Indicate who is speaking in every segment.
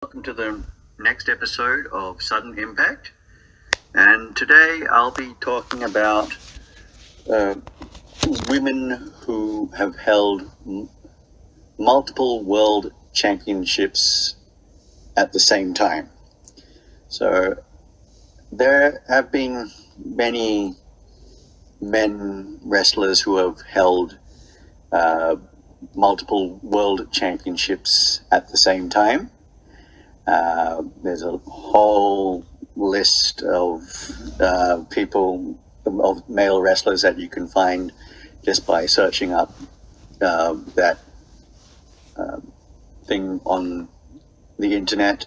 Speaker 1: welcome to the next episode of Sudden Impact. And today I'll be talking about uh, women who have held multiple world championships at the same time. So there have been many men wrestlers who have held uh, multiple world championships at the same time. There's a whole list of people, of male wrestlers that you can find just by searching up that thing on the internet.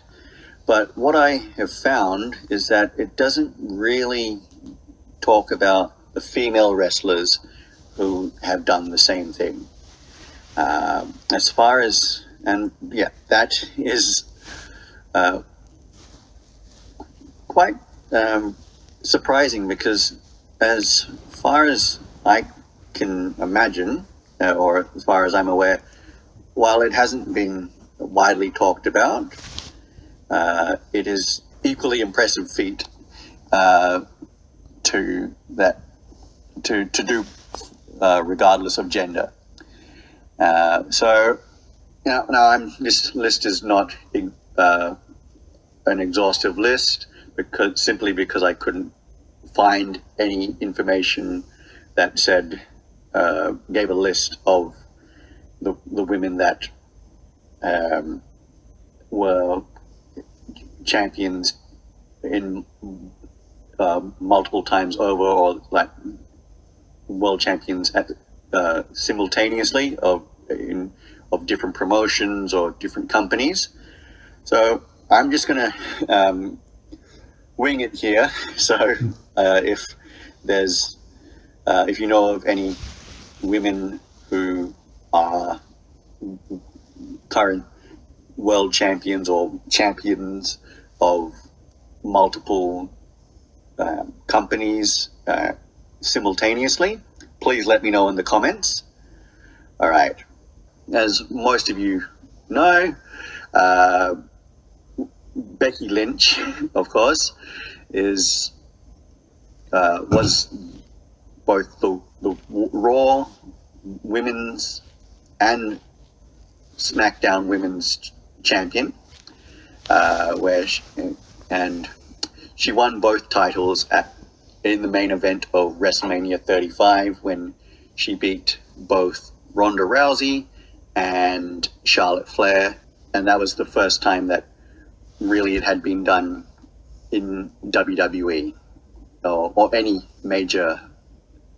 Speaker 1: But what I have found is that it doesn't really talk about the female wrestlers who have done the same thing. As far as, and yeah, that is quite surprising because, as far as I can imagine, or as far as I'm aware, while it hasn't been widely talked about, it is equally impressive feat to do regardless of gender. So now this list is not an exhaustive list because I couldn't find any information that said gave a list of the women that were champions in multiple times over, or like world champions at simultaneously of different promotions or different companies. So I'm just gonna wing it here. So if you know of any women who are current world champions or champions of multiple companies simultaneously, please let me know in the comments. All right. As most of you know, Becky Lynch, of course, was both the Raw Women's and SmackDown Women's champion, and she won both titles in the main event of WrestleMania 35 when she beat both Ronda Rousey and Charlotte Flair, and that was the first time that really it had been done in WWE or any major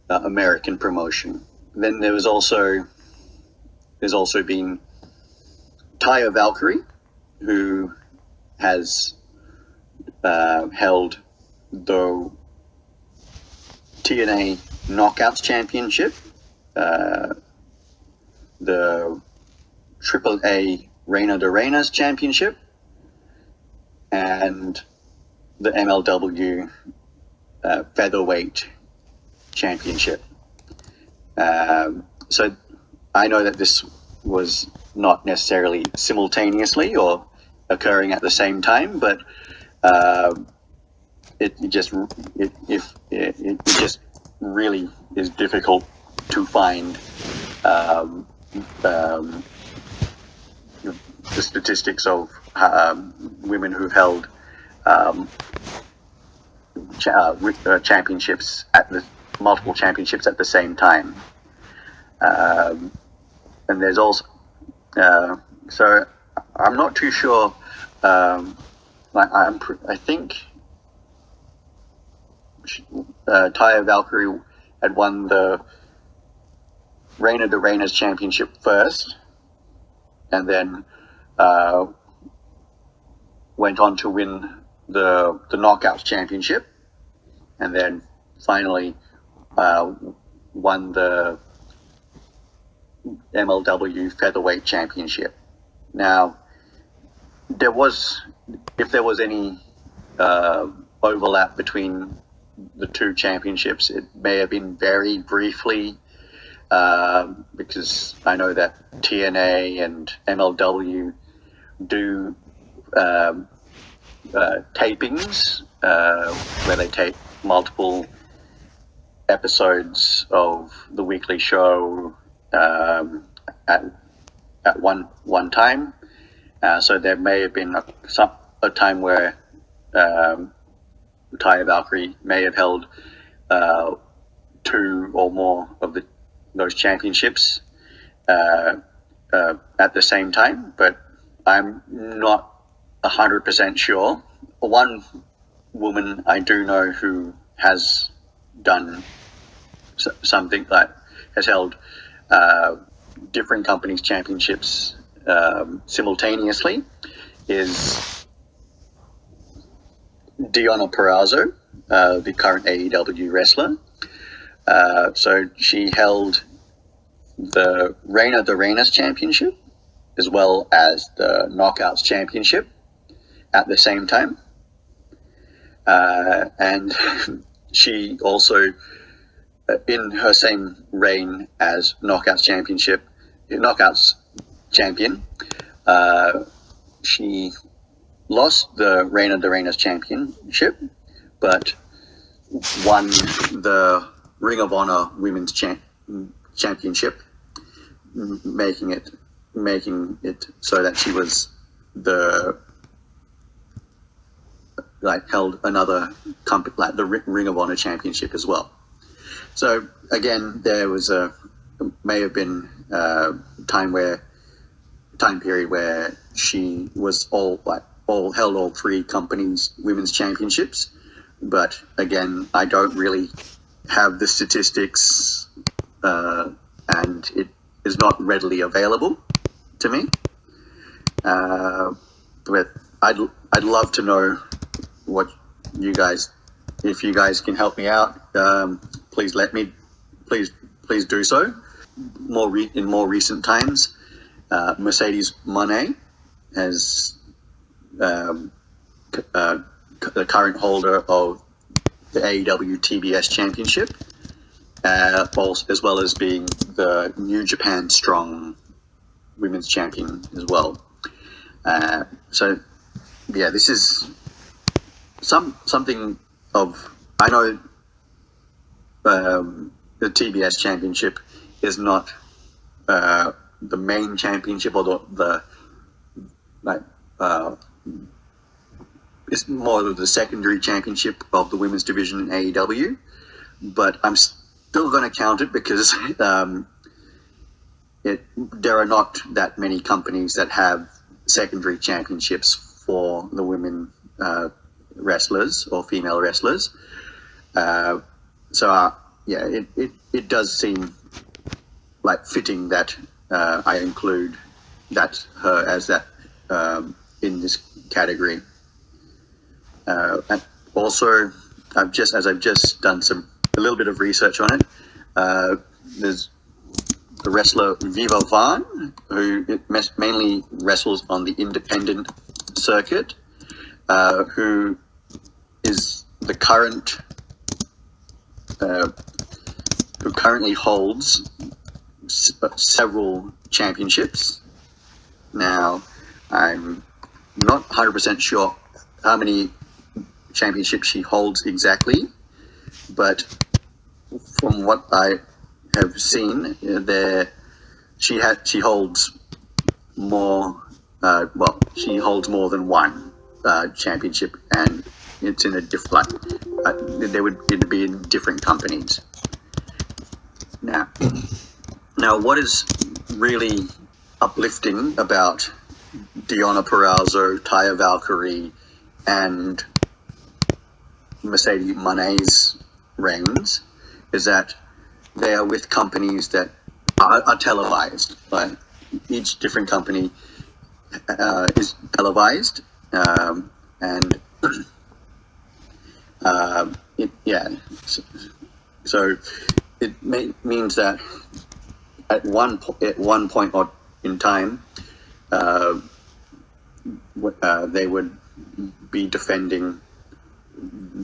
Speaker 1: American promotion. Then there's also been Taya Valkyrie, who has held the TNA Knockouts Championship, the AAA Reina de Reinas Championship, and the MLW Featherweight Championship. So I know that this was not necessarily simultaneously or occurring at the same time, but it just really is difficult to find the statistics of women who've held championships multiple championships at the same time. And there's also so I'm not too sure. I think Taya Valkyrie had won the Reina de Reinas Championship first, and then went on to win the Knockouts Championship, and then finally won the MLW Featherweight Championship. Now, if there was any overlap between the two championships, it may have been very briefly, because I know that TNA and MLW do tapings where they tape multiple episodes of the weekly show at one time. So there may have been a time where Taya Valkyrie may have held 2 or more of those championships at the same time, but I'm not 100% sure. One woman I do know who has done something that has held different companies' championships simultaneously is Deonna Purrazzo, the current AEW wrestler. So she held the Reina de Reinas championship as well as the Knockouts championship at the same time. And she also, in her same reign as Knockouts champion, she lost the Reina de Reinas championship, but won the Ring of Honor Women's Championship, making it so that she was held another company, like the Ring of Honor Championship as well. So again, there was may have been a time period where she was held all 3 companies' women's championships, but again, I don't really have the statistics, and it is not readily available to me. But I'd love to know what you guys, if you guys can help me out, please do so. In more recent times, Mercedes Moné has the current holder of the AEW TBS Championship, as well as being the New Japan Strong Women's Champion as well. So, yeah, this is something of, I know the TBS Championship is not the main championship, or it's more of the secondary championship of the women's division in AEW, but I'm still going to count it because there are not that many companies that have secondary championships for the women wrestlers or female wrestlers. It does seem like fitting that I include her as that in this category. And also, I've just done a little bit of research on it. There's the wrestler Viva Vaughn, who mainly wrestles on the independent circuit, who is the who currently holds several championships. Now, I'm not 100% sure how many championships she holds exactly, but from what I have seen, she holds more. She holds more than one championship, and it's in a different. It'd be in different companies. Now, what is really uplifting about Deonna Purrazzo, Taya Valkyrie, and Mercedes Moné's reigns is that they are with companies that are televised. Like, each different company is televised, and so it means that at one point in time, they would be defending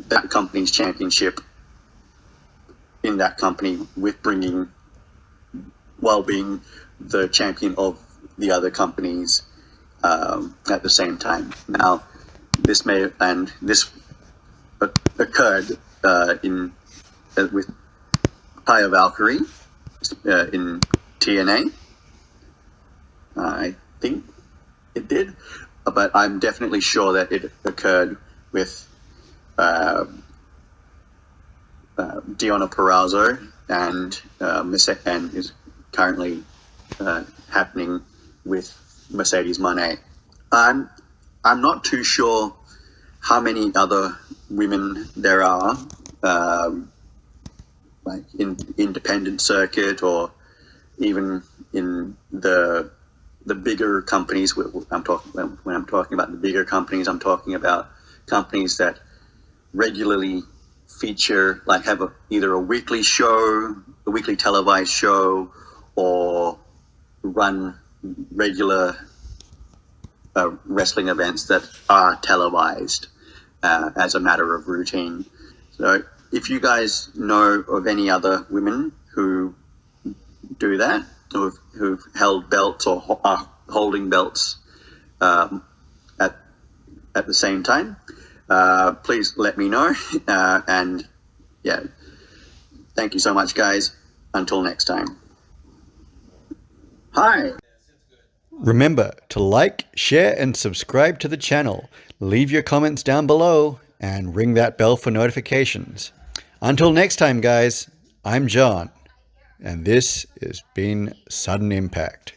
Speaker 1: that company's championship in that company while being the champion of the other company's at the same time. Now, this occurred with Taya Valkyrie in TNA. I think it did, but I'm definitely sure that it occurred with Deonna Purrazzo and is currently happening with Mercedes Moné. I'm not too sure how many other women there are, like in the independent circuit or even in the bigger companies. When I'm talking about the bigger companies, I'm talking about companies that regularly feature, like have either a weekly televised show, or run regular wrestling events that are televised as a matter of routine. So if you guys know of any other women who do that, who've held belts or are holding belts at the same time, please let me know. And yeah, thank you so much, guys. Until next time. Hi.
Speaker 2: Remember to like, share, and subscribe to the channel. Leave your comments down below and ring that bell for notifications. Until next time, guys, I'm John, and this has been Sudden Impact.